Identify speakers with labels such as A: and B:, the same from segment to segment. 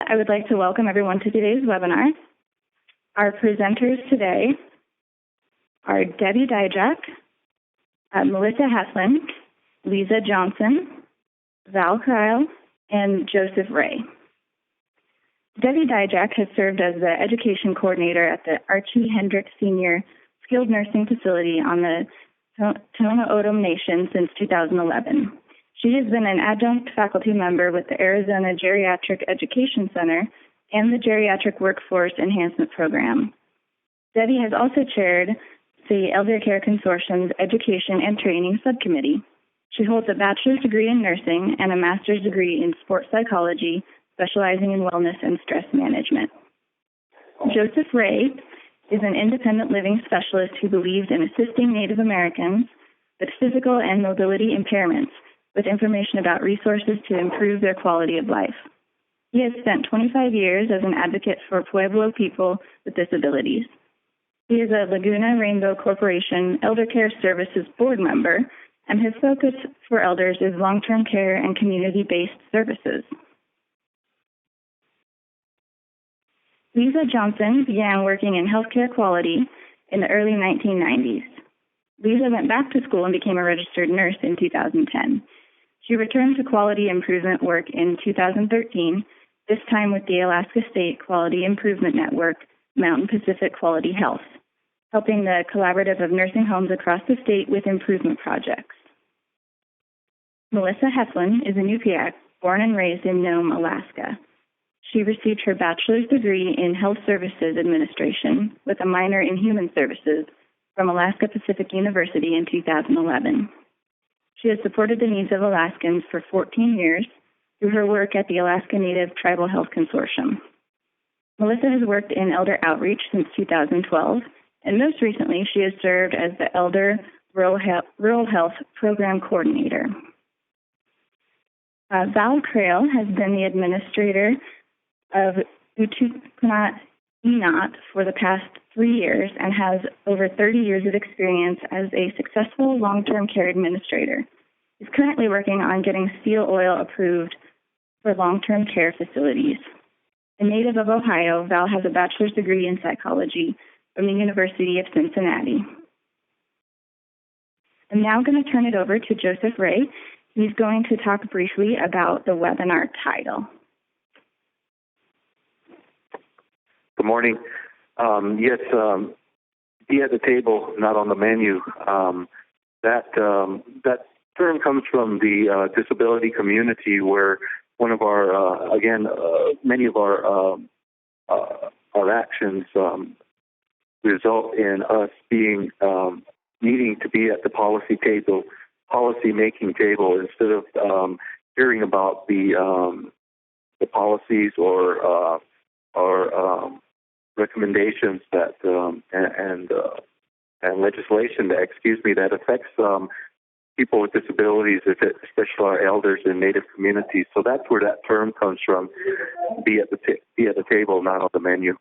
A: I would like to welcome everyone to today's webinar. Our presenters today are Debbie Dijak, Melissa Heflin, Lisa Johnson, Val Kreil, and Joseph Ray. Debbie Dijak has served as the education coordinator at the Archie Hendricks Senior Skilled Nursing Facility on the Tohono O'odham Nation since 2011. She has been an adjunct faculty member with the Arizona Geriatric Education Center and the Geriatric Workforce Enhancement Program. Debbie has also chaired the Elder Care Consortium's Education and Training Subcommittee. She holds a bachelor's degree in nursing and a master's degree in sports psychology, specializing in wellness and stress management. Joseph Ray is an independent living specialist who believes in assisting Native Americans with physical and mobility impairments with information about resources to improve their quality of life. He has spent 25 years as an advocate for Pueblo people with disabilities. He is a Laguna Rainbow Corporation Elder Care Services board member, and his focus for elders is long-term care and community-based services. Lisa Johnson began working in healthcare quality in the early 1990s. Lisa went back to school and became a registered nurse in 2010. She returned to quality improvement work in 2013, this time with the Alaska State Quality Improvement Network, Mountain Pacific Quality Health, helping the collaborative of nursing homes across the state with improvement projects. Melissa Heflin is a Nupiaq, born and raised in Nome, Alaska. She received her bachelor's degree in Health Services Administration with a minor in Human Services from Alaska Pacific University in 2011. She has supported the needs of Alaskans for 14 years through her work at the Alaska Native Tribal Health Consortium. Melissa has worked in elder outreach since 2012, and most recently she has served as the Elder Rural Health Program Coordinator. Val Kreil has been the administrator of Utuknat Enot for the past 3 years and has over 30 years of experience as a successful long-term care administrator. He's currently working on getting seal oil approved for long-term care facilities. A native of Ohio, Val has a bachelor's degree in psychology from the University of Cincinnati. I'm now going to turn it over to Joseph Ray. He's going to talk briefly about the webinar title.
B: Good morning. Yes, be at the table, not on the menu. That term comes from the disability community, where one of our, many of our actions result in us being needing to be at the policy-making table, instead of hearing about the policies or recommendations that and legislation that affects people with disabilities, especially our elders in Native communities. So that's where that term comes from. Be at the table, not on the menu.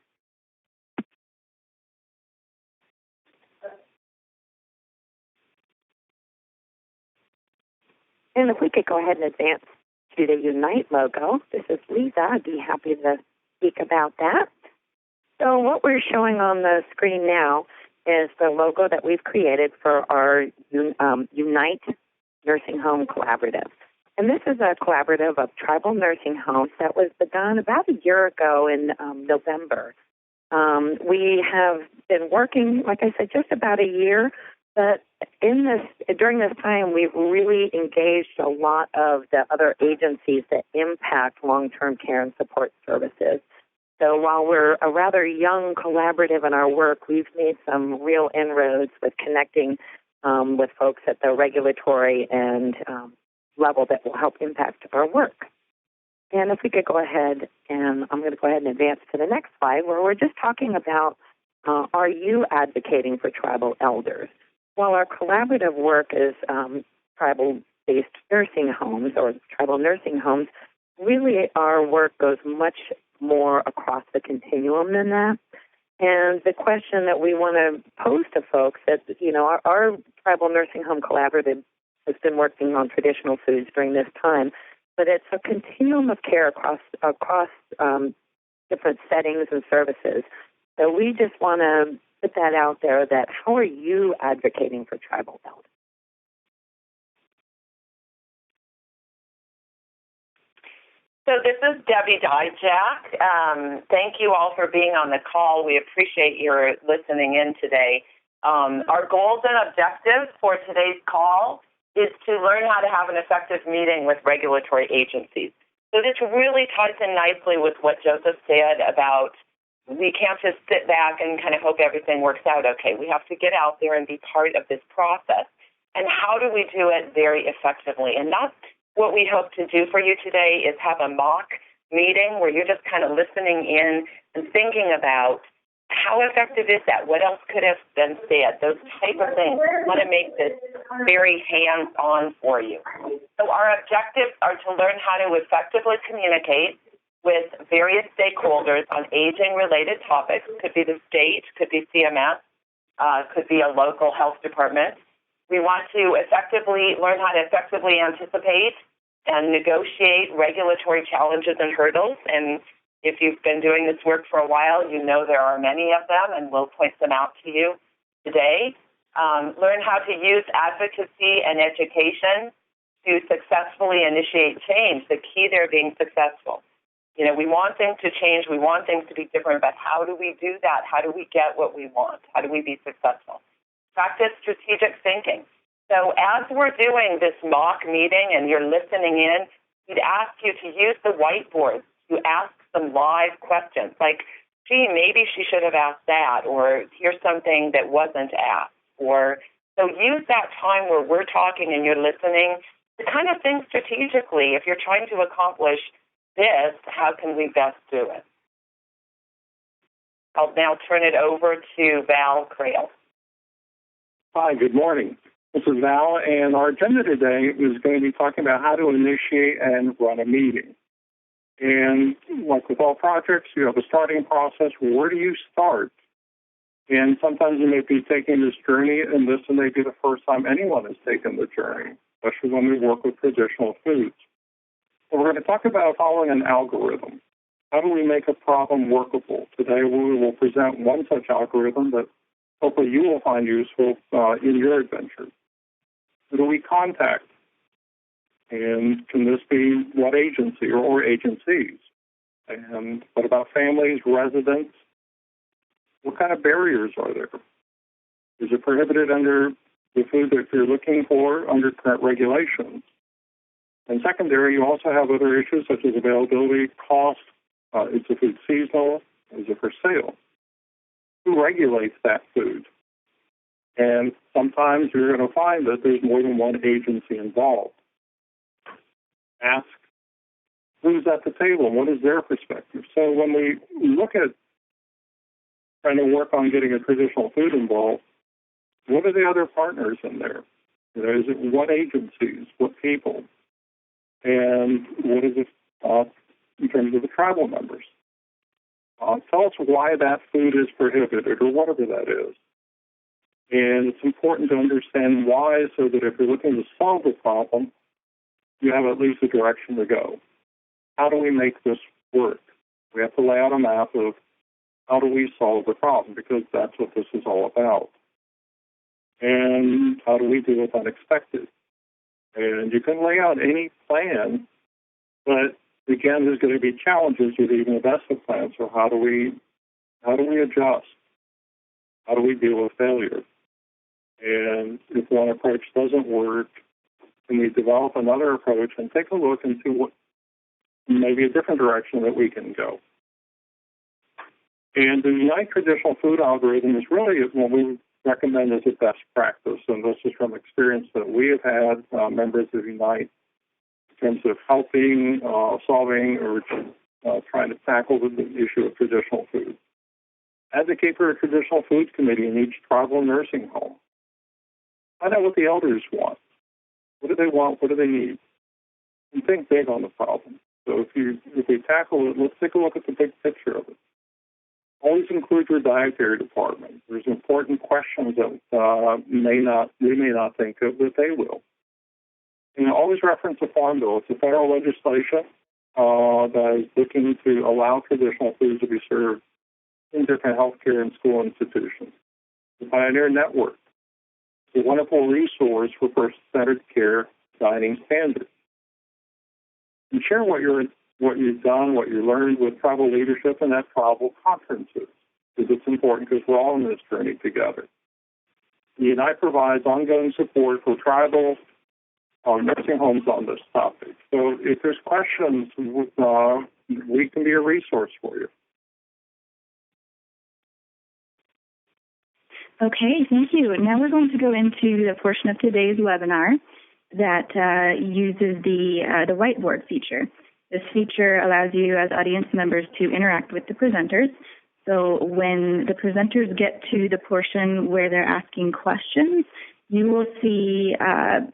C: And if we could go ahead and advance to the Unite logo. This is Lisa. I'd be happy to speak about that. So what we're showing on the screen now is the logo that we've created for our Unite Nursing Home Collaborative. And this is a collaborative of tribal nursing homes that was begun about a year ago in November. We have been working, like I said, just about a year, but during this time, we've really engaged a lot of the other agencies that impact long-term care and support services. So while we're a rather young collaborative in our work, we've made some real inroads with connecting with folks at the regulatory and level that will help impact our work. And if we could go ahead, and I'm going to go ahead and advance to the next slide, where we're just talking about, are you advocating for tribal elders? While our collaborative work is tribal-based nursing homes or tribal nursing homes, really our work goes much more across the continuum than that. And the question that we want to pose to folks is, our tribal nursing home collaborative has been working on traditional foods during this time, but it's a continuum of care across different settings and services. So we just want to put that out there, that how are you advocating for tribal health?
D: So this is Debbie Dijak. Thank you all for being on the call. We appreciate your listening in today. Our goals and objectives for today's call is to learn how to have an effective meeting with regulatory agencies. So this really ties in nicely with what Joseph said about we can't just sit back and kind of hope everything works out okay. We have to get out there and be part of this process. And how do we do it very effectively? And that's what we hope to do for you today, is have a mock meeting where you're just kind of listening in and thinking about how effective is that? What else could have been said? Those type of things. We want to make this very hands-on for you. So our objectives are to learn how to effectively communicate with various stakeholders on aging-related topics. Could be the state, could be CMS, could be a local health department. We want to learn how to effectively anticipate and negotiate regulatory challenges and hurdles. And if you've been doing this work for a while, you know there are many of them, and we'll point them out to you today. Learn how to use advocacy and education to successfully initiate change. The key there being successful. You know, we want things to change. We want things to be different, but how do we do that? How do we get what we want? How do we be successful? Practice strategic thinking. So as we're doing this mock meeting and you're listening in, we'd ask you to use the whiteboard to ask some live questions like, gee, maybe she should have asked that, or here's something that wasn't asked. Or so use that time where we're talking and you're listening to kind of think strategically. If you're trying to accomplish this, how can we best do it? I'll now turn it over to Val Creel.
E: Hi, good morning. This is Val, and our agenda today is going to be talking about how to initiate and run a meeting. And like with all projects, you have a starting process. Where do you start? And sometimes you may be taking this journey, and this may be the first time anyone has taken the journey, especially when we work with traditional foods. So we're going to talk about following an algorithm. How do we make a problem workable? Today we will present one such algorithm that hopefully you will find useful in your adventure. Who do we contact? And can this be what agency or agencies? And what about families, residents? What kind of barriers are there? Is it prohibited under the food that you're looking for under current regulations? And secondary, you also have other issues such as availability, cost. Is the food seasonal? Is it for sale? Who regulates that food? And sometimes you're going to find that there's more than one agency involved. Ask who's at the table and what is their perspective. So when we look at trying to work on getting a traditional food involved, what are the other partners in there? You know, is it what agencies, what people? And what is it in terms of the tribal members? Tell us why that food is prohibited or whatever that is. And it's important to understand why so that if you're looking to solve the problem, you have at least a direction to go. How do we make this work? We have to lay out a map of how do we solve the problem, because that's what this is all about. And how do we deal with unexpected? And you can lay out any plan, but again, there's going to be challenges with even the best of plans. So how do we adjust? How do we deal with failure? And if one approach doesn't work, then we develop another approach and take a look and see what maybe a different direction that we can go. And the Unite traditional food algorithm is really what we recommend as a best practice, and this is from experience that we have had, members of Unite, in terms of helping, solving, or trying to tackle the issue of traditional food. Advocate for a traditional food committee in each tribal nursing home. Find out what the elders want. What do they want? What do they need? And think big on the problem. So if we tackle it, let's take a look at the big picture of it. Always include your dietary department. There's important questions that we may not think of, but they will. And always reference the Farm Bill. It's a federal legislation that is looking to allow traditional foods to be served in different healthcare and school institutions. The Pioneer Network is a wonderful resource for person-centered care dining standards. And share what you've done, what you learned with tribal leadership and at tribal conferences, because it's important because we're all in this journey together. The Unite provides ongoing support for tribal nursing homes on this topic. So if there's questions, we can be a resource for you.
A: Okay, thank you. Now we're going to go into the portion of today's webinar that uses the Whiteboard feature. This feature allows you as audience members to interact with the presenters. So when the presenters get to the portion where they're asking questions, you will see a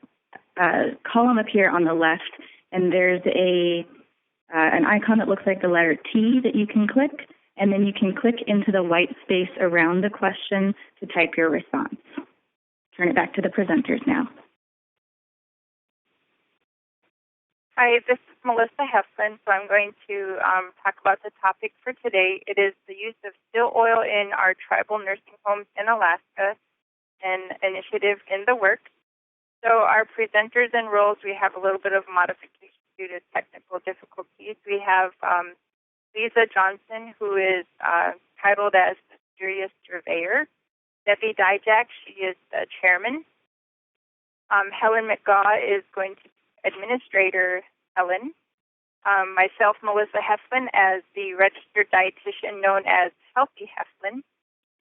A: column appear on the left, and there's an icon that looks like the letter T that you can click, and then you can click into the white space around the question to type your response. Turn it back to the presenters now.
F: Hi, this is Melissa Heflin, so I'm going to talk about the topic for today. It is the use of still oil in our tribal nursing homes in Alaska, an initiative in the works. So our presenters and roles, we have a little bit of modification due to technical difficulties. We have Lisa Johnson, who is titled as the Serious Surveyor. Debbie Dijak, she is the chairman. Helen McGaw is going to be Administrator Helen. Myself, Melissa Heflin, as the registered dietitian known as Healthy Heflin.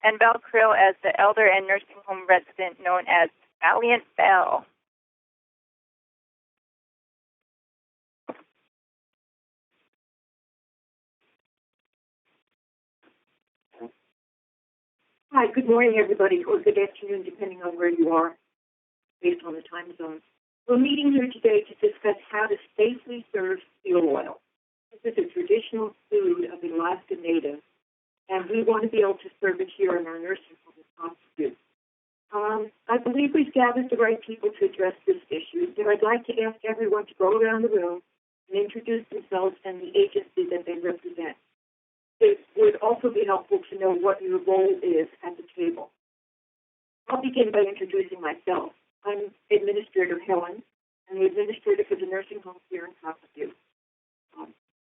F: And Belle Krill as the elder and nursing home resident known as Valiant Belle.
G: Hi, good morning, everybody, or good afternoon, depending on where you are, based on the time zone. We're meeting here today to discuss how to safely serve seal oil. This is a traditional food of the Alaska Natives, and we want to be able to serve it here in our nursing home. I believe we've gathered the right people to address this issue, so I'd like to ask everyone to go around the room and introduce themselves and the agency that they represent. It would also be helpful to know what your role is at the table. I'll begin by introducing myself. I'm Administrator Helen. I'm the administrator for the nursing home here in Cockapoo.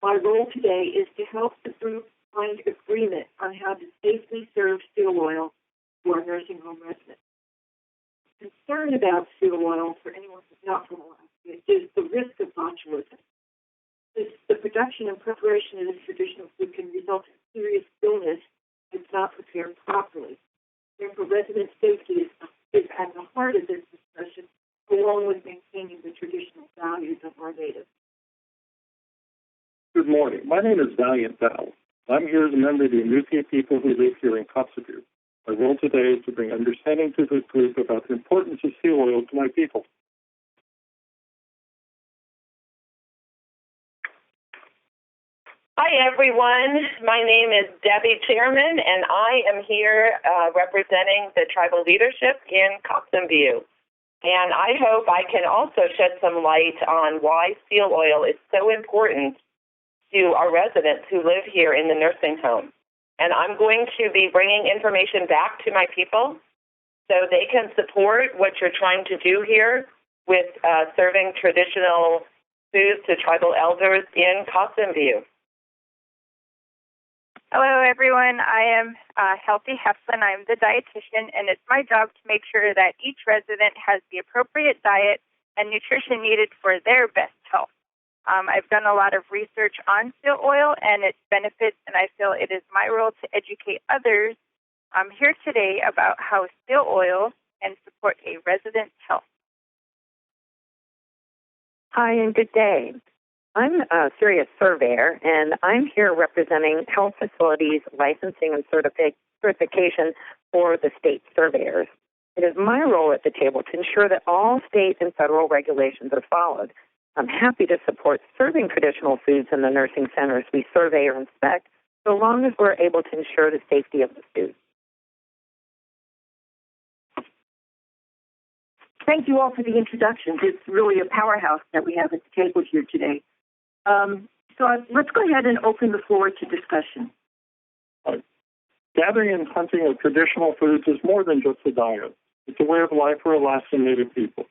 G: My role today is to help the group find agreement on how to safely serve seal oil to our nursing home residents. Concern about seal oil for anyone who's not from Alaska is the risk of botulism. The production and preparation of this traditional food can result in serious illness if not prepared properly. Therefore, resident safety is at the heart of this discussion, along with maintaining the traditional values of our natives.
E: Good morning. My name is Valiant Belle. I'm here as a member of the Inupiat people who live here in Kotzebue. My role today is to bring understanding to this group about the importance of seal oil to my people.
D: Hi, everyone. My name is Debbie Chairman, and I am here representing the tribal leadership in Coxonview. And I hope I can also shed some light on why seal oil is so important to our residents who live here in the nursing home. And I'm going to be bringing information back to my people so they can support what you're trying to do here with serving traditional foods to tribal elders in Coxonview.
F: Hello, everyone. I am Healthy Heflin. I'm the dietitian, and it's my job to make sure that each resident has the appropriate diet and nutrition needed for their best health. I've done a lot of research on seal oil and its benefits, and I feel it is my role to educate others here today about how seal oil can support a resident's health.
C: Hi, and good day. I'm a serious surveyor, and I'm here representing health facilities licensing and certification for the state surveyors. It is my role at the table to ensure that all state and federal regulations are followed. I'm happy to support serving traditional foods in the nursing centers we survey or inspect, so long as we're able to ensure the safety of the food.
G: thank you all for the introductions. It's really a powerhouse that we have at the table here today. Let's go ahead and open the floor to discussion.
E: Gathering and hunting of traditional foods is more than just a diet. It's a way of life for Alaskan Native people.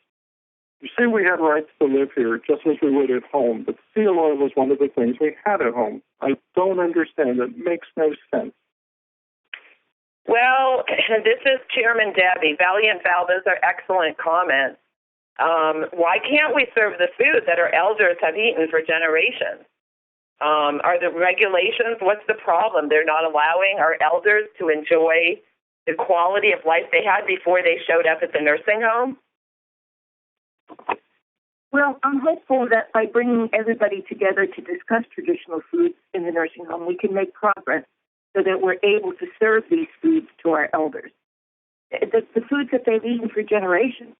E: You say we had rights to live here just as we would at home, but seal oil was one of the things we had at home. I don't understand. It makes no sense.
D: Well, this is Chairman Debbie. Valiant Val, those are excellent comments. Why can't we serve the food that our elders have eaten for generations? Are the regulations, what's the problem? They're not allowing our elders to enjoy the quality of life they had before they showed up at the nursing home?
G: Well, I'm hopeful that by bringing everybody together to discuss traditional foods in the nursing home, we can make progress so that we're able to serve these foods to our elders. The foods that they've eaten for generations.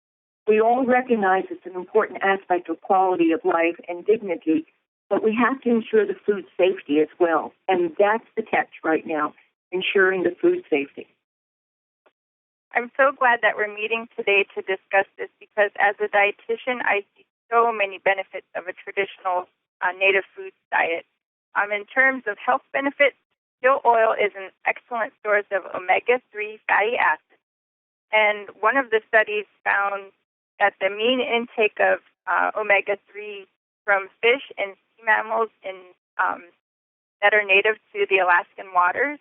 G: We all recognize it's an important aspect of quality of life and dignity, but we have to ensure the food safety as well. And that's the catch right now, ensuring the food safety.
F: I'm so glad that we're meeting today to discuss this because as a dietitian, I see so many benefits of a traditional native food diet. In terms of health benefits, seal oil is an excellent source of omega-3 fatty acids. And one of the studies found that the mean intake of omega-3 from fish and sea mammals that are native to the Alaskan waters,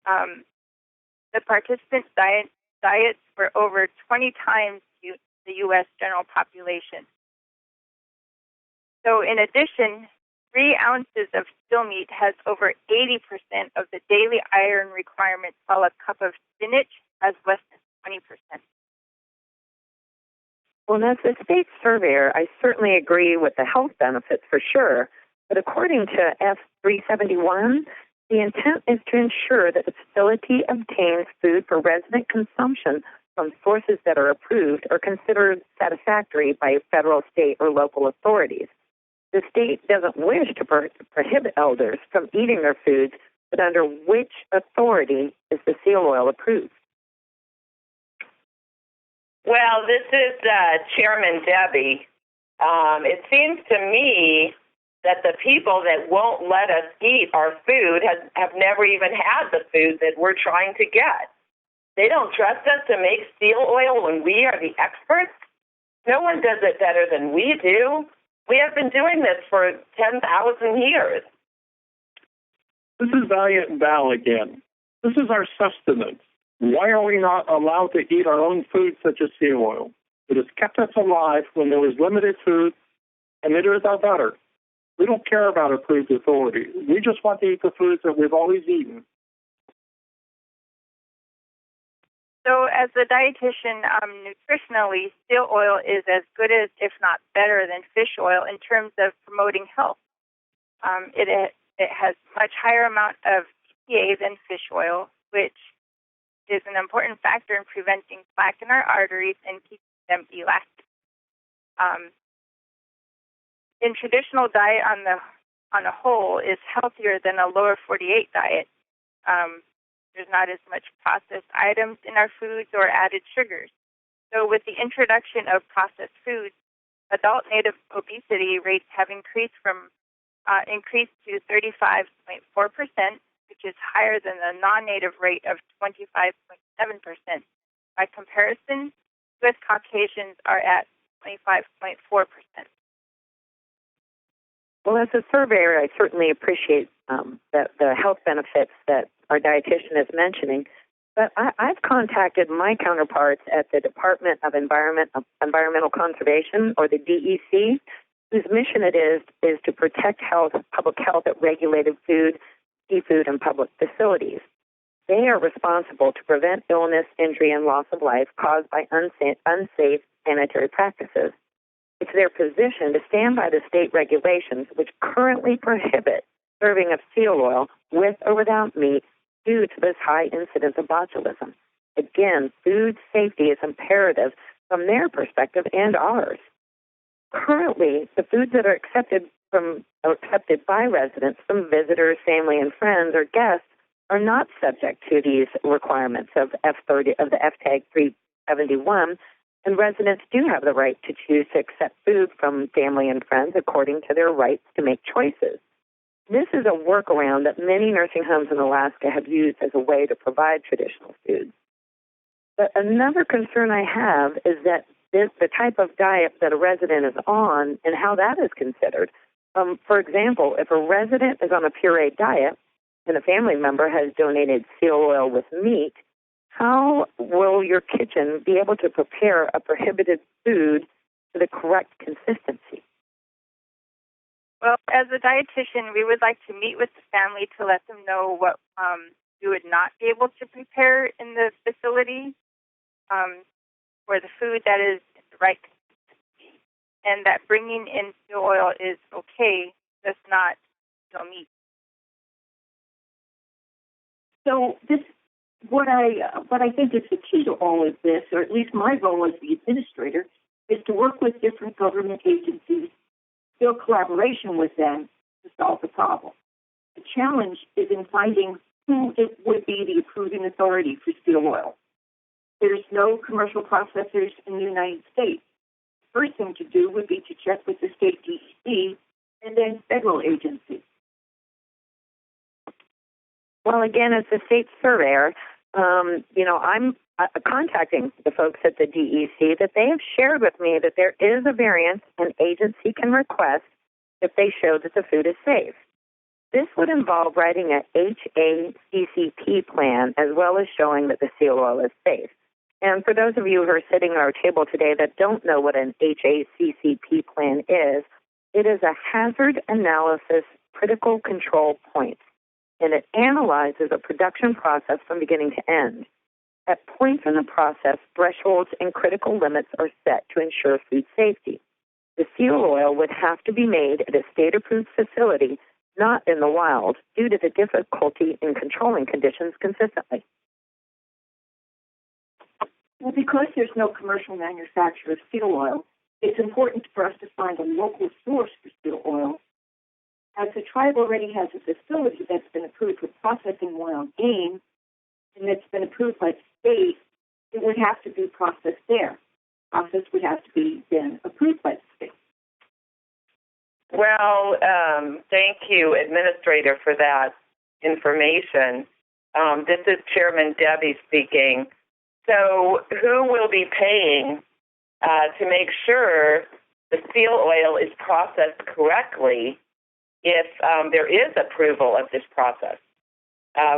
F: the participants' diets were over 20 times the U.S. general population. So in addition, 3 ounces of seal meat has over 80% of the daily iron requirements, while a cup of spinach has less than 20%.
C: Well, as a state surveyor, I certainly agree with the health benefits for sure. But according to F371, the intent is to ensure that the facility obtains food for resident consumption from sources that are approved or considered satisfactory by federal, state, or local authorities. The state doesn't wish to prohibit elders from eating their foods, but under which authority is the seal oil approved?
D: Well, this is Chairman Debbie. It seems to me that the people that won't let us eat our food have never even had the food that we're trying to get. They don't trust us to make seal oil when we are the experts. No one does it better than we do. We have been doing this for 10,000 years.
E: This is Valiant Val again. This is our sustenance. Why are we not allowed to eat our own food such as seal oil? It has kept us alive when there was limited food, and it is our butter. We don't care about approved authority. We just want to eat the foods that we've always eaten.
F: So as a dietitian, nutritionally, seal oil is as good as, if not better than fish oil in terms of promoting health. It has much higher amount of EPA than fish oil, which is an important factor in preventing plaque in our arteries and keeping them elastic. In traditional diet on a whole is healthier than a lower 48 diet. There's not as much processed items in our foods or added sugars. So with the introduction of processed foods, adult native obesity rates have increased to 35.4%, which is higher than the non-native rate of 25.7%. By comparison, U.S. Caucasians are at 25.4%.
C: Well, as a surveyor, I certainly appreciate the health benefits that our dietitian is mentioning, but I've contacted my counterparts at the Department of Environmental Conservation, or the DEC, whose mission it is to protect public health at regulated food, seafood, and public facilities. They are responsible to prevent illness, injury, and loss of life caused by unsafe sanitary practices. It's their position to stand by the state regulations which currently prohibit serving of seal oil with or without meat due to this high incidence of botulism. Again, food safety is imperative from their perspective and ours. Currently, the foods that are accepted by residents from visitors, family, and friends or guests are not subject to these requirements of the FTAG 371, And residents do have the right to choose to accept food from family and friends according to their rights to make choices. This is a workaround that many nursing homes in Alaska have used as a way to provide traditional foods. But another concern I have is that the type of diet that a resident is on and how that is considered. For example, if a resident is on a pureed diet and a family member has donated seal oil with meat, how will your kitchen be able to prepare a prohibited food to the correct consistency?
F: Well, as a dietitian, we would like to meet with the family to let them know what we would not be able to prepare in the facility for the food that is the right consistency, and that bringing in seal oil is okay, just not meat.
G: So this, what I think is the key to all of this, or at least my role as the administrator, is to work with different government agencies, build collaboration with them to solve the problem. The challenge is in finding who it would be the approving authority for seal oil. There's no commercial processors in the United States. The first thing to do would be to check with the state DEC and then federal agencies.
C: Well, again, as the state surveyor, I'm contacting the folks at the DEC that they have shared with me that there is a variance an agency can request if they show that the food is safe. This would involve writing a HACCP plan as well as showing that the seal oil is safe. And for those of you who are sitting at our table today that don't know what an HACCP plan is, it is a hazard analysis critical control point, and it analyzes a production process from beginning to end. At points in the process, thresholds and critical limits are set to ensure food safety. The seal oil would have to be made at a state-approved facility, not in the wild, due to the difficulty in controlling conditions consistently.
G: Well, because there's no commercial manufacturer of seal oil, it's important for us to find a local source for seal oil. As the tribe already has a facility that's been approved for processing wild game, and that's been approved by the state, it would have to be processed there. The process would have to be then approved by the state.
D: Well, thank you, Administrator, for that information. This is Chairman Debbie speaking. So who will be paying to make sure the seal oil is processed correctly if there is approval of this process?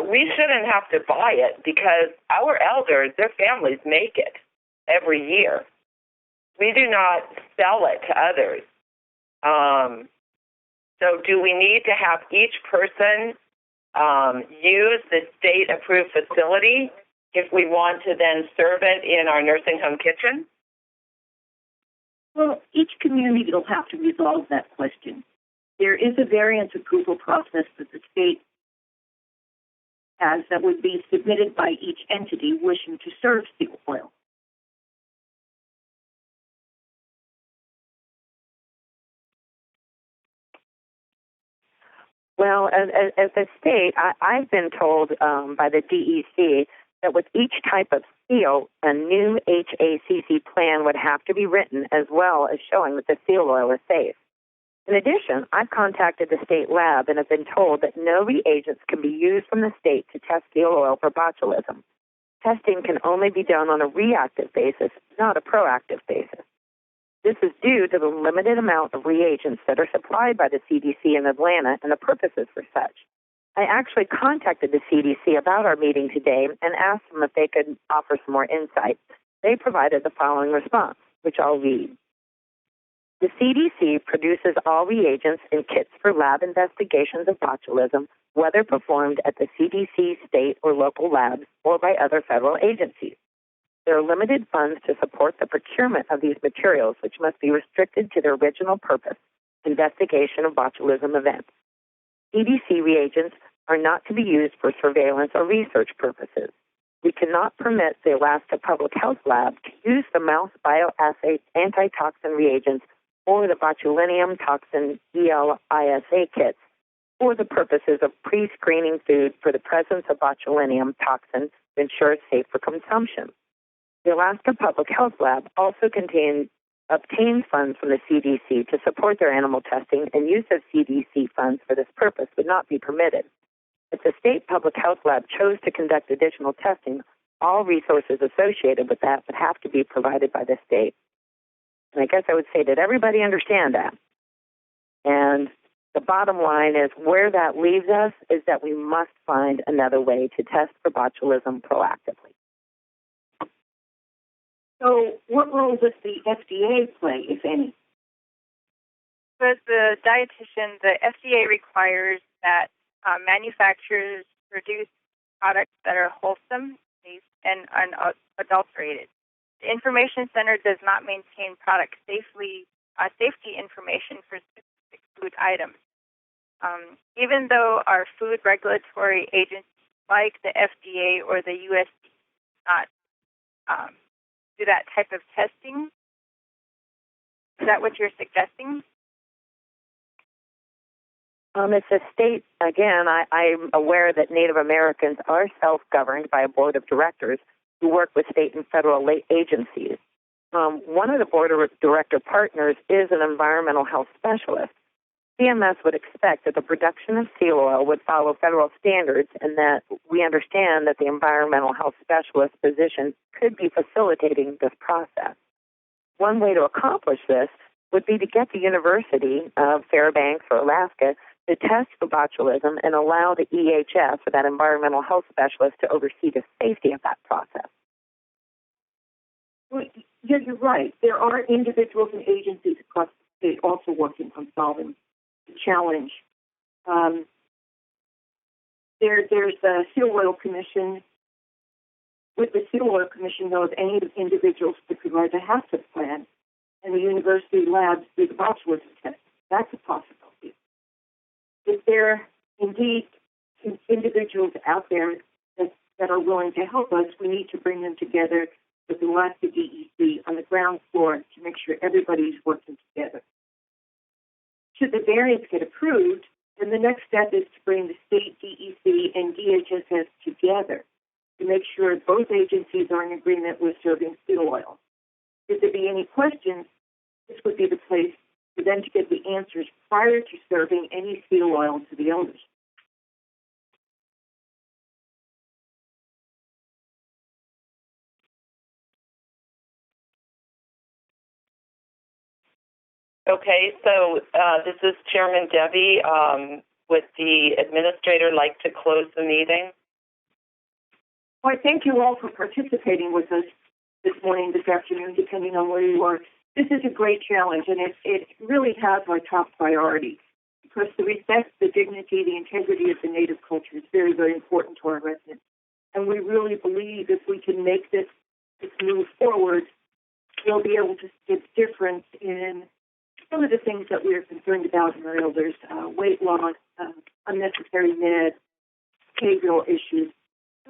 D: We shouldn't have to buy it because our elders, their families make it every year. We do not sell it to others. So do we need to have each person use the state-approved facility if we want to then serve it in our nursing home kitchen?
G: Well, each community will have to resolve that question. There is a variance approval process that the state has that would be submitted by each entity wishing to serve seal oil.
C: Well, as a state, I've been told by the DEC that with each type of seal, a new HACCP plan would have to be written as well as showing that the seal oil is safe. In addition, I've contacted the state lab and have been told that no reagents can be used from the state to test seal oil for botulism. Testing can only be done on a reactive basis, not a proactive basis. This is due to the limited amount of reagents that are supplied by the CDC in Atlanta and the purposes for such. I actually contacted the CDC about our meeting today and asked them if they could offer some more insight. They provided the following response, which I'll read. The CDC produces all reagents and kits for lab investigations of botulism, whether performed at the CDC, state, or local labs or by other federal agencies. There are limited funds to support the procurement of these materials, which must be restricted to their original purpose, investigation of botulism events. CDC reagents are not to be used for surveillance or research purposes. We cannot permit the Alaska Public Health Lab to use the mouse bioassay antitoxin reagents or the botulinum toxin ELISA kits for the purposes of pre-screening food for the presence of botulinum toxin to ensure it's safe for consumption. The Alaska Public Health Lab also obtains funds from the CDC to support their animal testing, and use of CDC funds for this purpose would not be permitted. If the state public health lab chose to conduct additional testing, all resources associated with that would have to be provided by the state. And I guess I would say, did everybody understand that? And the bottom line is, where that leaves us is that we must find another way to test for botulism proactively.
G: So what role does the FDA play, if any?
F: As the dietitian, the FDA requires that manufacturers produce products that are wholesome, safe, and unadulterated. The Information Center does not maintain product safety information for specific food items. Even though our food regulatory agencies like the FDA or the USDA not do that type of testing, is that what you're suggesting?
C: It's a state, again, I'm aware that Native Americans are self-governed by a board of directors who work with state and federal agencies. One of the board of director partners is an environmental health specialist. CMS would expect that the production of seal oil would follow federal standards, and that we understand that the environmental health specialist position could be facilitating this process. One way to accomplish this would be to get the University of Fairbanks or Alaska to test for botulism and allow the EHS, or that environmental health specialist, to oversee the safety of that process.
G: Well, yeah, you're right. There are individuals and agencies across the state also working on solving the challenge. There's the Seal Oil Commission. With the Seal Oil Commission, though, if any individuals could provide the HACCP plan, and the university labs do the botulism test, that's a possibility. If there are indeed individuals out there that are willing to help us, we need to bring them together with the Alaska DEC on the ground floor to make sure everybody's working together. Should the variance get approved, then the next step is to bring the state DEC and DHSS together to make sure both agencies are in agreement with serving seal oil. If there be any questions, this would be the place for them to get the answers prior to serving any seal oil to the owners.
D: Okay, so this is Chairman Debbie. Would the administrator like to close the meeting?
G: Well, I thank you all for participating with us this morning, this afternoon, depending on where you are. This is a great challenge, and it really has our top priority, because the respect, the dignity, the integrity of the Native culture is very, very important to our residents. And we really believe if we can make this move forward, we'll be able to make a difference in some of the things that we are concerned about in our elders, weight loss, unnecessary meds, behavioral issues.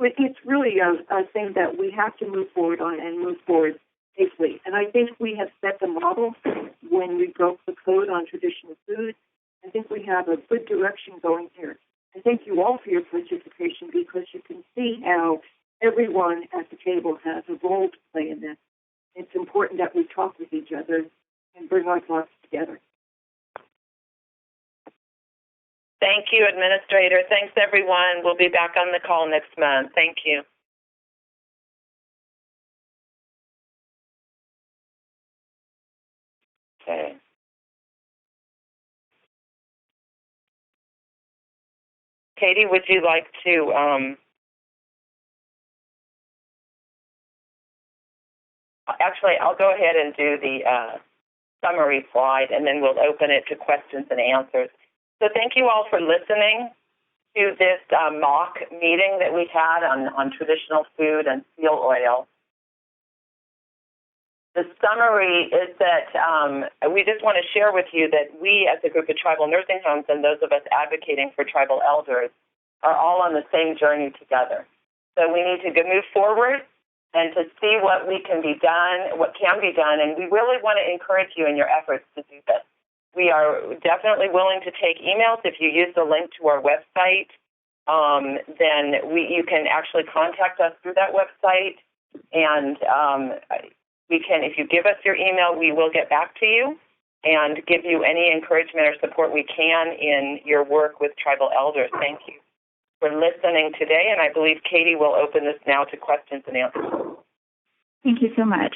G: It's really a thing that we have to move forward on and move forward safely. And I think we have set the model when we broke the code on traditional food. I think we have a good direction going here. I thank you all for your participation, because you can see how everyone at the table has a role to play in this. It's important that we talk with each other and bring our thoughts together.
D: Thank you, Administrator. Thanks, everyone. We'll be back on the call next month. Thank you. Okay. Katie, would you like to actually, I'll go ahead and do the summary slide, and then we'll open it to questions and answers. So thank you all for listening to this mock meeting that we had on traditional food and seal oil. The summary is that we just want to share with you that we, as a group of tribal nursing homes and those of us advocating for tribal elders, are all on the same journey together. So we need to move forward and to see what can be done, and we really want to encourage you in your efforts to do this. We are definitely willing to take emails. If you use the link to our website, then you can actually contact us through that website. And we can, if you give us your email, we will get back to you and give you any encouragement or support we can in your work with tribal elders. Thank you for listening today, and I believe Katie will open this now to questions and answers.
A: Thank you so much.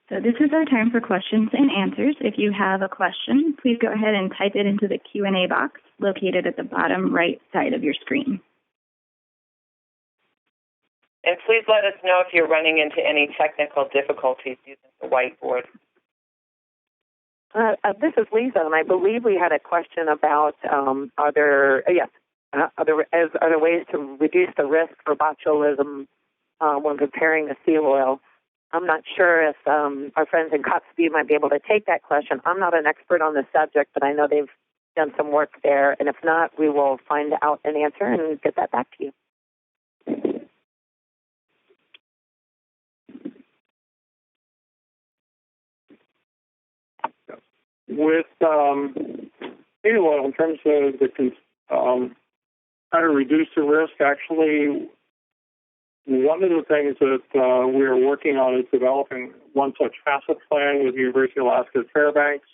A: So this is our time for questions and answers. If you have a question, please go ahead and type it into the Q&A box located at the bottom right side of your screen.
D: And please let us know if you're running into any technical difficulties using the whiteboard.
C: This is Lisa, and I believe we had a question about are there ways to reduce the risk for botulism when preparing the seal oil? I'm not sure if our friends in Coxview might be able to take that question. I'm not an expert on the subject, but I know they've done some work there, and if not, we will find out an answer and get that back to you.
E: With seal oil, in terms of the how to reduce the risk, actually, one of the things that we are working on is developing one such facet plan with the University of Alaska at Fairbanks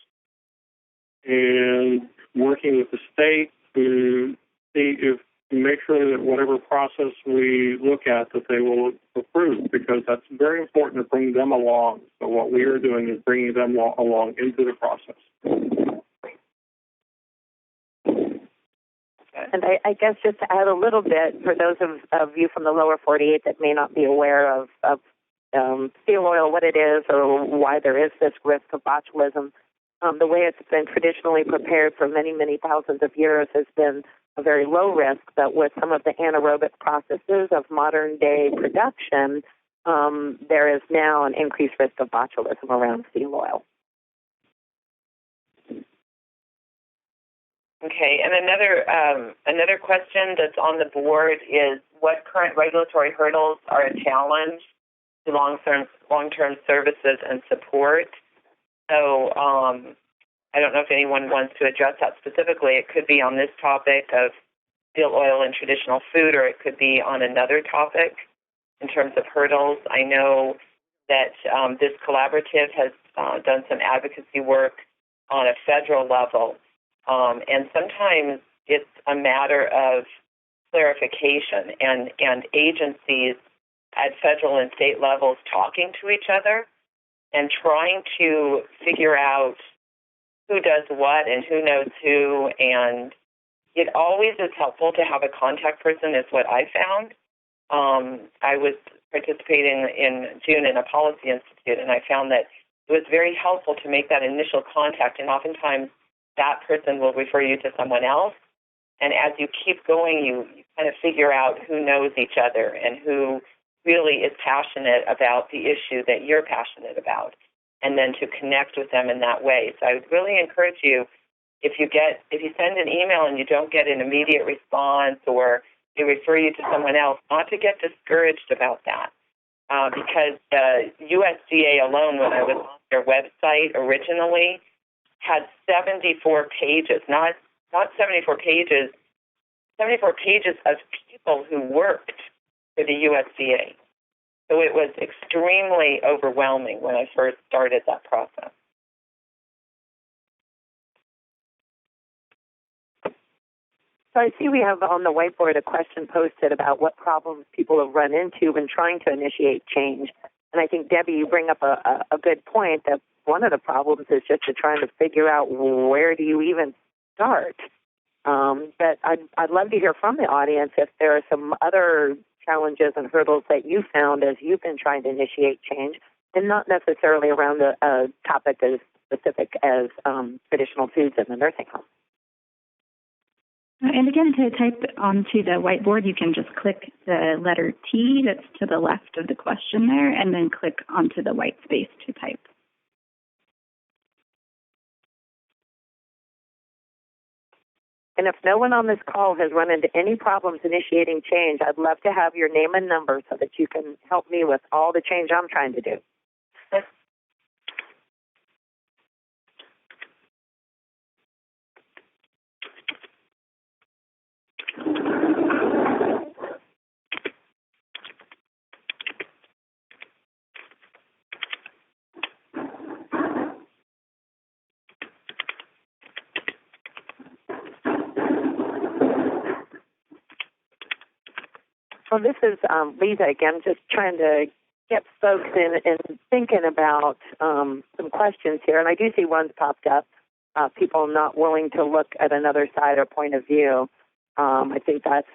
E: and working with the state to see if make sure that whatever process we look at that they will approve, because that's very important to bring them along. So what we are doing is bringing them along into the process.
C: And I guess just to add a little bit, for those of you from the lower 48 that may not be aware of seal oil, what it is or why there is this risk of botulism, the way it's been traditionally prepared for many, many thousands of years has been a very low risk, but with some of the anaerobic processes of modern-day production, there is now an increased risk of botulism around seal oil.
D: Okay, and another question that's on the board is what current regulatory hurdles are a challenge to long-term services and support? So I don't know if anyone wants to address that specifically. It could be on this topic of seal oil in traditional food, or it could be on another topic in terms of hurdles. I know that this collaborative has done some advocacy work on a federal level. And sometimes it's a matter of clarification and agencies at federal and state levels talking to each other and trying to figure out who does what and who knows who. And it always is helpful to have a contact person, is what I found. I was participating in June in a policy institute, and I found that it was very helpful to make that initial contact, and oftentimes that person will refer you to someone else. And as you keep going, you kind of figure out who knows each other and who really is passionate about the issue that you're passionate about, and then to connect with them in that way. So I would really encourage you, if you send an email and you don't get an immediate response or they refer you to someone else, not to get discouraged about that. Because the USDA alone, when I was on their website originally, had 74 pages, not 74 pages, 74 pages of people who worked for the USDA. So it was extremely overwhelming when I first started that process.
C: So I see we have on the whiteboard a question posted about what problems people have run into when trying to initiate change. And I think, Debbie, you bring up a good point that one of the problems is just to trying to figure out where do you even start. But I'd love to hear from the audience if there are some other challenges and hurdles that you found as you've been trying to initiate change, and not necessarily around a topic as specific as traditional foods in the nursing home.
A: And again, to type onto the whiteboard, you can just click the letter T that's to the left of the question there, and then click onto the white space to type.
C: And if no one on this call has run into any problems initiating change, I'd love to have your name and number so that you can help me with all the change I'm trying to do. Well, this is Lisa again, just trying to get folks in and thinking about some questions here. And I do see one's popped up, people not willing to look at another side or point of view. I think that's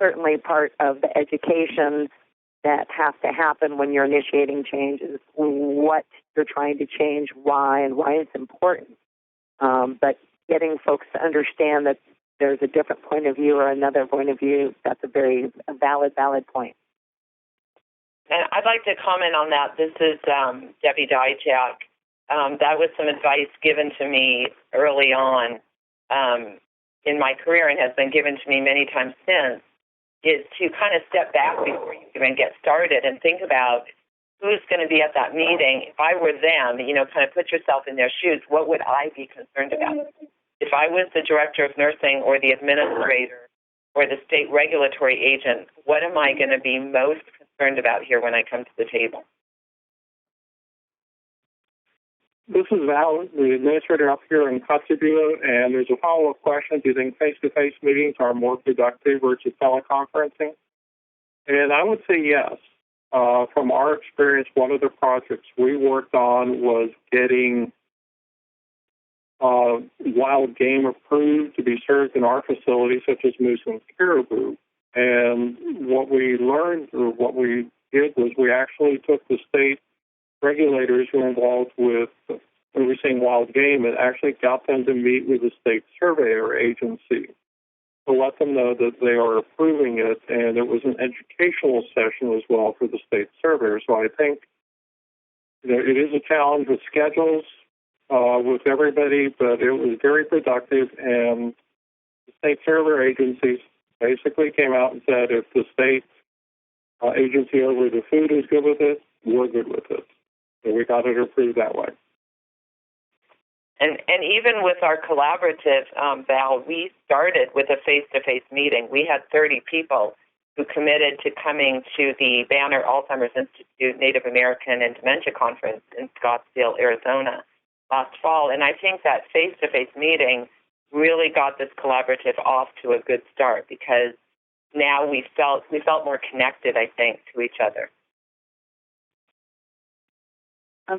C: certainly part of the education that has to happen when you're initiating change, is what you're trying to change, why, and why it's important. But getting folks to understand that there's a different point of view or another point of view, that's a very valid point.
D: And I'd like to comment on that. This is Debbie Dijak. That was some advice given to me early on in my career and has been given to me many times since, is to kind of step back before you even get started and think about who's going to be at that meeting. If I were them, kind of put yourself in their shoes, what would I be concerned about? If I was the director of nursing or the administrator or the state regulatory agent, what am I going to be most concerned about here when I come to the table?
E: This is Val, the administrator up here in Kotzebue, and there's a follow-up question. Do you think face-to-face meetings are more productive versus teleconferencing? And I would say yes. From our experience, one of the projects we worked on was getting wild game approved to be served in our facility, such as moose and caribou. And what we learned, or what we did, was we actually took the state regulators who are involved with, when we're saying wild game, and actually got them to meet with the state surveyor agency to let them know that they are approving it, and it was an educational session as well for the state surveyor. So I think it is a challenge with schedules, with everybody, but it was very productive, and the state surveyor agencies basically came out and said if the state agency over the food is good with it, we're good with it. So we got it approved that way.
D: And even with our collaborative, Val, we started with a face-to-face meeting. We had 30 people who committed to coming to the Banner Alzheimer's Institute Native American and Dementia Conference in Scottsdale, Arizona last fall. And I think that face-to-face meeting really got this collaborative off to a good start, because now we felt more connected, I think, to each other.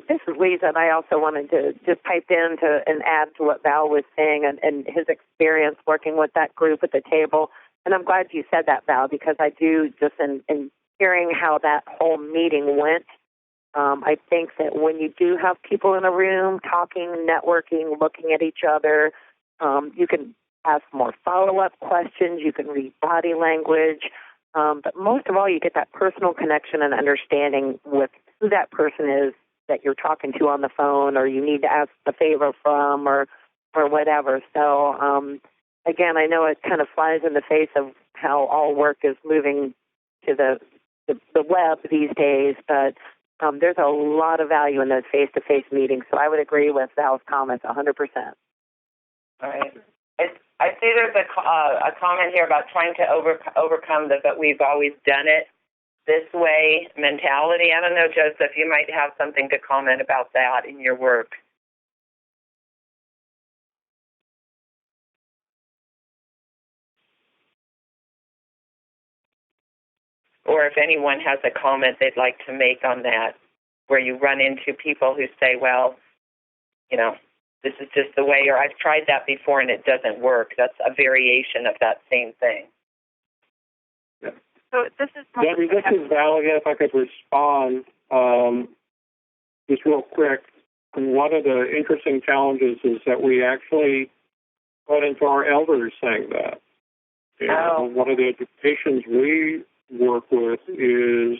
C: This is Lisa, and I also wanted to just pipe in and add to what Val was saying and his experience working with that group at the table. And I'm glad you said that, Val, because I do, just in hearing how that whole meeting went, I think that when you do have people in a room talking, networking, looking at each other, you can ask more follow-up questions, you can read body language, but most of all, you get that personal connection and understanding with who that person is that you're talking to on the phone, or you need to ask a favor from, or whatever. So, again, I know it kind of flies in the face of how all work is moving to the web these days, but there's a lot of value in those face-to-face meetings. So I would agree with Val's comments 100%.
D: All right. I see there's a comment here about trying to overcome the "but we've always done it this way" mentality. I don't know, Joseph, you might have something to comment about that in your work. Or if anyone has a comment they'd like to make on that, where you run into people who say, well, this is just the way, or I've tried that before and it doesn't work. That's a variation of that same thing.
E: Yeah.
F: So this is
E: Debbie, this is Val again. If I could respond just real quick. One of the interesting challenges is that we actually run into our elders saying that. And one of the educations we work with is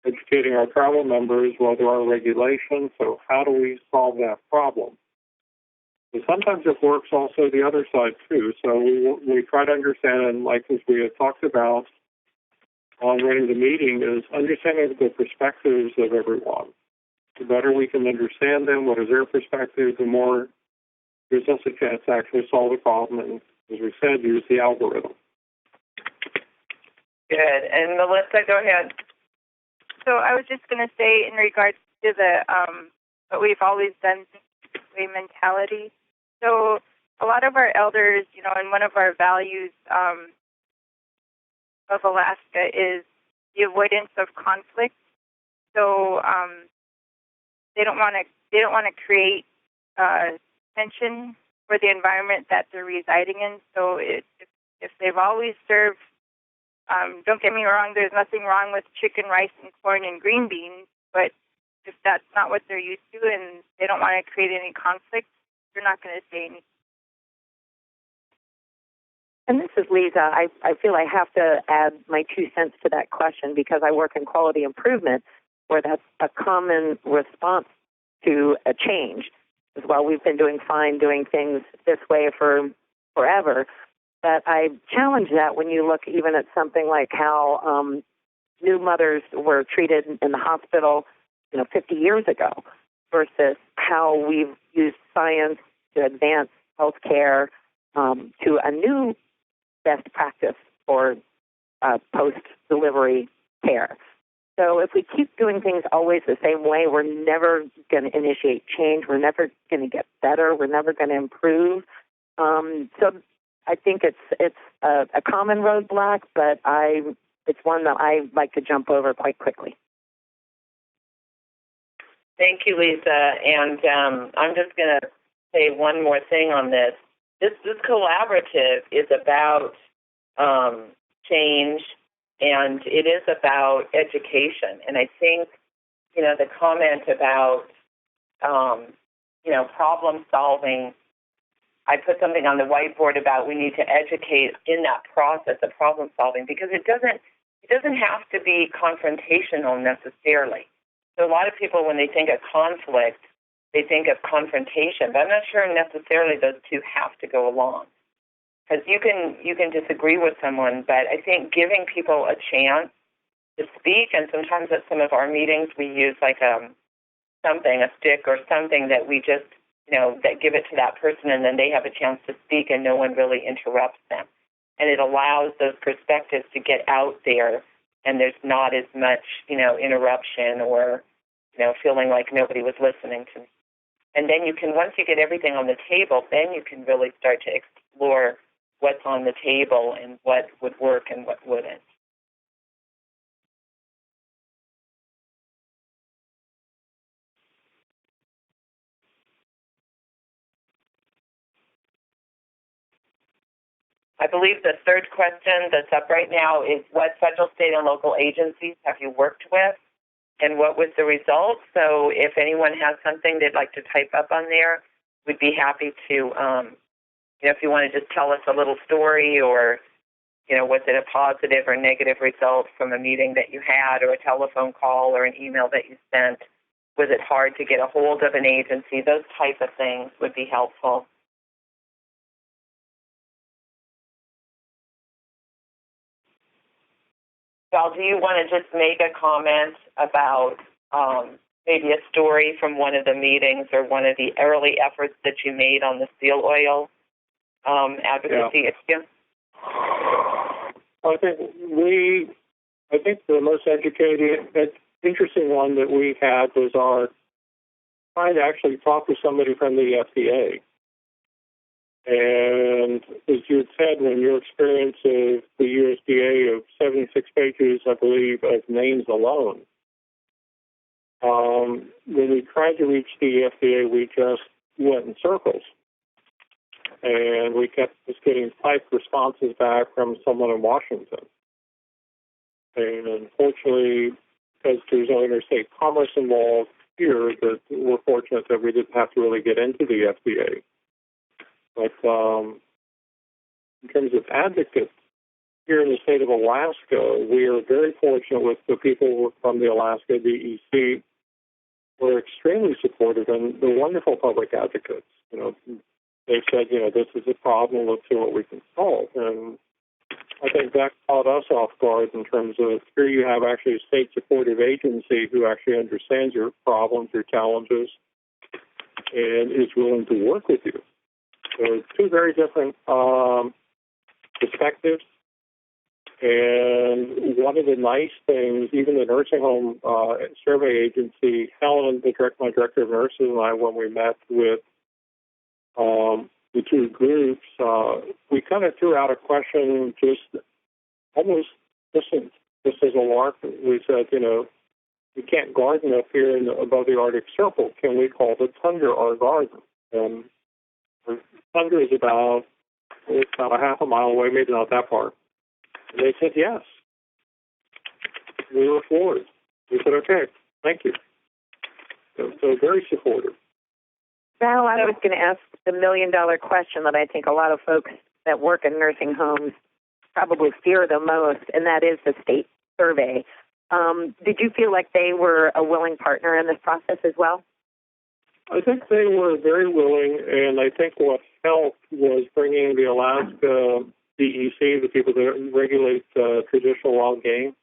E: educating our tribal members what there are regulations. So how do we solve that problem? And sometimes it works also the other side too. So we try to understand, and like as we had talked about on running the meeting, is understanding the perspectives of everyone. The better we can understand them, what is their perspective, the more gives us a chance to actually solve the problem and, as we said, use the algorithm.
D: Good. And Melissa, go ahead.
F: So I was just going to say, in regards to the what we've always done this way mentality. So a lot of our elders, and one of our values of Alaska is the avoidance of conflict. So they don't want to create tension for the environment that they're residing in. So if they've always served, don't get me wrong, there's nothing wrong with chicken, rice, and corn and green beans, but if that's not what they're used to and they don't want to create any conflict, they're not going to say anything.
C: And this is Lisa. I feel I have to add my 2 cents to that question because I work in quality improvement, where that's a common response to a change. As well, we've been doing fine doing things this way for forever. But I challenge that when you look even at something like how new mothers were treated in the hospital, 50 years ago, versus how we've used science to advance healthcare to a new best practice for post-delivery care. So if we keep doing things always the same way, we're never going to initiate change. We're never going to get better. We're never going to improve. So I think it's a common roadblock, but it's one that I like to jump over quite quickly.
D: Thank you, Lisa. And I'm just going to say one more thing on this. This collaborative is about change, and it is about education. And I think, the comment about, problem solving, I put something on the whiteboard about we need to educate in that process of problem solving because it doesn't have to be confrontational necessarily. So a lot of people, when they think of conflict, they think of confrontation, but I'm not sure necessarily those two have to go along. Because you can disagree with someone, but I think giving people a chance to speak, and sometimes at some of our meetings we use like a stick or something that we just, that give it to that person and then they have a chance to speak and no one really interrupts them. And it allows those perspectives to get out there and there's not as much, interruption or, feeling like nobody was listening to me. And then once you get everything on the table, then you can really start to explore what's on the table and what would work and what wouldn't. I believe the third question that's up right now is what federal, state, and local agencies have you worked with and what was the result? So if anyone has something they'd like to type up on there, we'd be happy to, if you want to just tell us a little story or, was it a positive or negative result from a meeting that you had or a telephone call or an email that you sent? Was it hard to get a hold of an agency? Those type of things would be helpful. Val, do you want to just make a comment about maybe a story from one of the meetings or one of the early efforts that you made on the seal oil advocacy issue?
E: I think the most interesting one that we had was our trying to actually talk to somebody from the FDA. And as you had said, when your experience of the USDA of 76 pages, I believe, of names alone, when we tried to reach the FDA, we just went in circles. And we kept just getting typed responses back from someone in Washington. And unfortunately, because there's no interstate commerce involved here, that we're fortunate that we didn't have to really get into the FDA. But in terms of advocates, here in the state of Alaska, we are very fortunate with the people from the Alaska DEC. We're extremely supportive, and they're wonderful public advocates. They've said, this is a problem, let's see what we can solve. And I think that caught us off guard in terms of here you have actually a state-supportive agency who actually understands your problems, your challenges, and is willing to work with you. So two very different perspectives. And one of the nice things, even the nursing home survey agency, Helen, my director of nurses, and I, when we met with the two groups, we kind of threw out a question just almost listen, this is a lark. We said, we can't garden up here above the Arctic Circle. Can we call the tundra our garden? And the tundra is about a half a mile away, maybe not that far. And they said yes. We were floored. We said, okay, thank you. So very supportive.
C: Val, I was going to ask the million-dollar question that I think a lot of folks that work in nursing homes probably fear the most, and that is the state survey. Did you feel like they were a willing partner in this process as well?
E: I think they were very willing, and I think what helped was bringing the Alaska DEC, the people that regulate traditional wild game,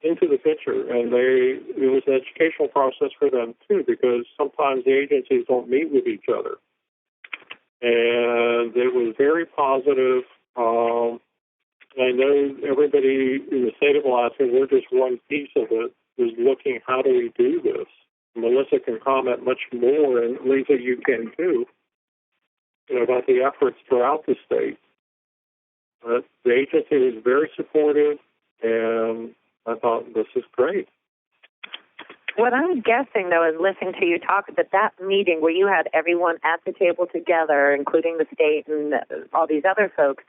E: into the picture. And it was an educational process for them, too, because sometimes the agencies don't meet with each other. And it was very positive. I know everybody in the state of Alaska, we're just one piece of it, is looking, how do we do this? Melissa can comment much more, and Lisa, you can too, about the efforts throughout the state. But the agency was very supportive, and I thought, this is great.
C: What I'm guessing, though, is listening to you talk, that meeting where you had everyone at the table together, including the state and all these other folks,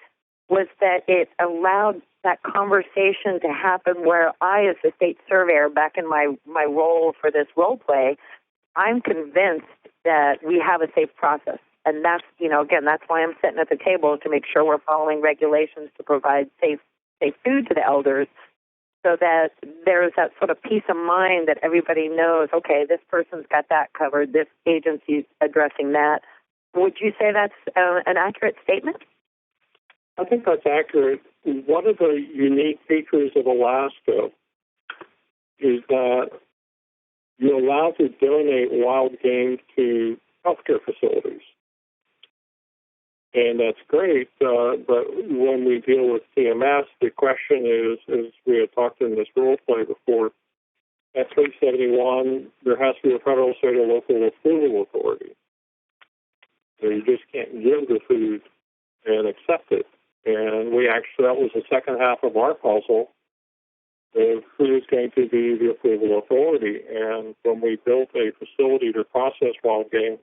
C: was that it allowed that conversation to happen where I, as the state surveyor, back in my role for this role play, I'm convinced that we have a safe process. And that's, again, that's why I'm sitting at the table, to make sure we're following regulations to provide safe food to the elders, so that there's that sort of peace of mind that everybody knows, okay, this person's got that covered, this agency's addressing that. Would you say that's an accurate statement?
E: I think that's accurate. One of the unique features of Alaska is that you're allowed to donate wild game to healthcare facilities. And that's great, but when we deal with CMS, the question is, as we had talked in this role play before, at 371, there has to be a federal, state, or local approval authority. So you just can't give the food and accept it. And that was the second half of our puzzle, of who is going to be the approval authority. And when we built a facility to process wild game,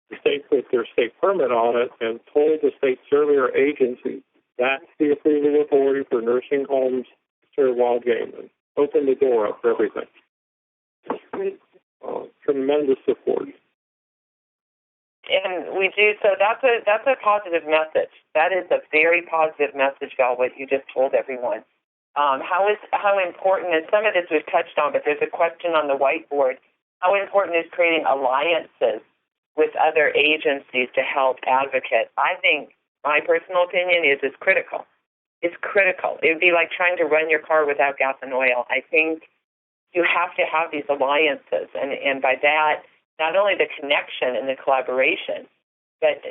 E: the state put their state permit on it and told the state surveyor agency that's the approval authority for nursing homes to serve wild game, and opened the door up for everything. Tremendous support.
D: And we do, so that's a positive message. That is a very positive message, Val, what you just told everyone. How important is, some of this we've touched on, but there's a question on the whiteboard, how important is creating alliances with other agencies to help advocate? I think my personal opinion is it's critical. It's critical. It would be like trying to run your car without gas and oil. I think you have to have these alliances, and by that, not only the connection and the collaboration, but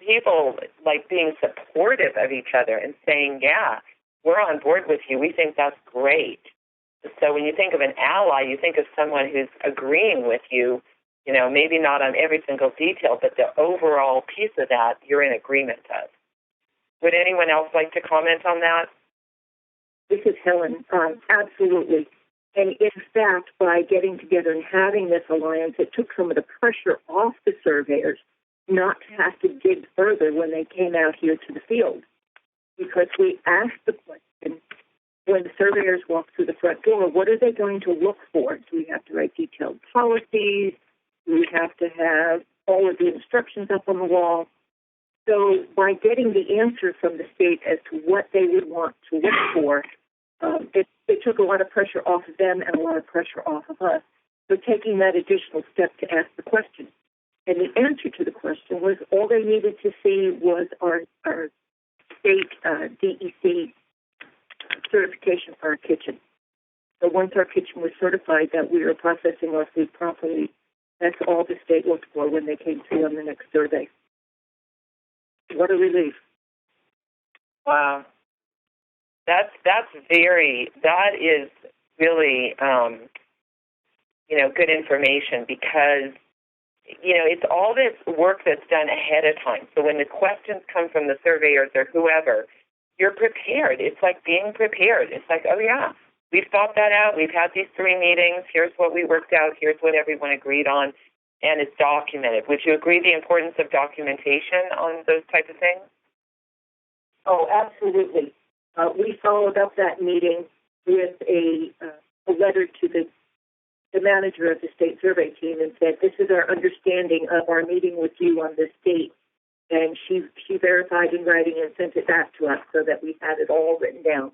D: people like being supportive of each other and saying, yeah, we're on board with you. We think that's great. So when you think of an ally, you think of someone who's agreeing with you, maybe not on every single detail, but the overall piece of that you're in agreement of. Would anyone else like to comment on that?
G: This is Helen. Absolutely. And in fact, by getting together and having this alliance, it took some of the pressure off the surveyors not to have to dig further when they came out here to the field. Because we asked the question, when the surveyors walk through the front door, what are they going to look for? Do we have to write detailed policies? Do we have to have all of the instructions up on the wall? So by getting the answer from the state as to what they would want to look for, it took a lot of pressure off of them and a lot of pressure off of us. So taking that additional step to ask the question. And the answer to the question was all they needed to see was our state DEC certification for our kitchen. So once our kitchen was certified that we were processing our food properly, that's all the state looked for when they came through on the next survey. What a relief.
D: Wow. That is really, good information, because, it's all this work that's done ahead of time. So when the questions come from the surveyors or whoever, you're prepared. It's like being prepared. It's like, oh, yeah, we've thought that out. We've had these 3 meetings. Here's what we worked out. Here's what everyone agreed on, and it's documented. Would you agree the importance of documentation on those type of things?
G: Oh, absolutely. We followed up that meeting with a letter to the manager of the state survey team and said, this is our understanding of our meeting with you on this date. And she verified in writing and sent it back to us so that we had it all written down.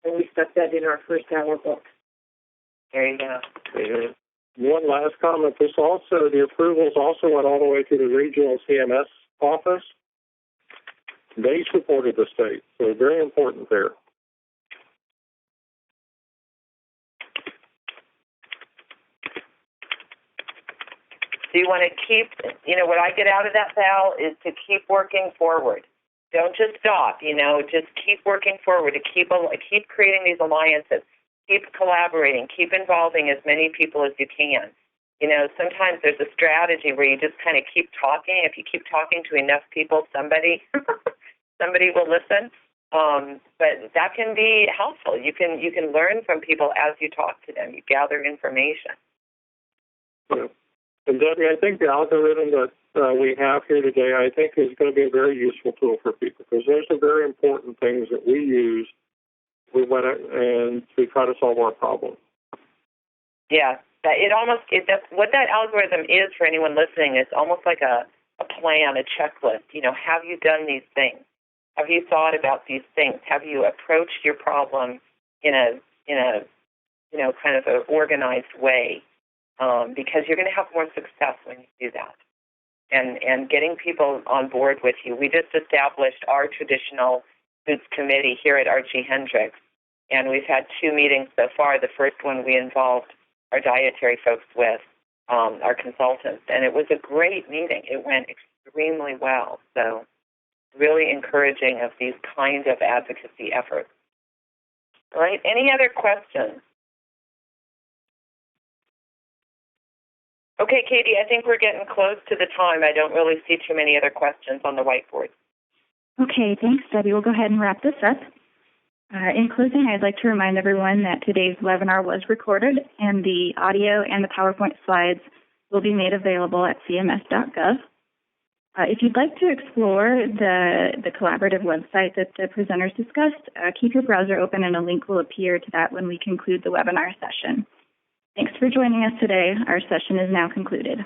G: And we stuck that in our first hour book.
D: There you go.
E: And one last comment. The approvals also went all the way to the regional CMS office. They supported the state, so very important there.
D: So you want to keep, what I get out of that, Val, is to keep working forward. Don't just stop, just keep working forward, to keep creating these alliances, keep collaborating, keep involving as many people as you can. Sometimes there's a strategy where you just kind of keep talking. If you keep talking to enough people, somebody will listen. But that can be helpful. You can learn from people as you talk to them. You gather information.
E: Yeah. And Debbie, I think the algorithm that we have here today, I think is going to be a very useful tool for people, because there's some very important things that we use to try to solve our problem.
D: Yeah, that's what that algorithm is for anyone listening. It's almost like a plan, a checklist. Have you done these things? Have you thought about these things? Have you approached your problem in a kind of an organized way? Because you're going to have more success when you do that. And getting people on board with you. We just established our traditional foods committee here at Archie Hendricks, and we've had 2 meetings so far. The first one we involved our dietary folks with, our consultants, and it was a great meeting. It went extremely well. So really encouraging of these kind of advocacy efforts. All right, any other questions? Okay, Katie, I think we're getting close to the time. I don't really see too many other questions on the whiteboard.
A: Okay, thanks, Debbie. We'll go ahead and wrap this up. In closing, I'd like to remind everyone that today's webinar was recorded, and the audio and the PowerPoint slides will be made available at cms.gov. If you'd like to explore the collaborative website that the presenters discussed, keep your browser open and a link will appear to that when we conclude the webinar session. Thanks for joining us today. Our session is now concluded.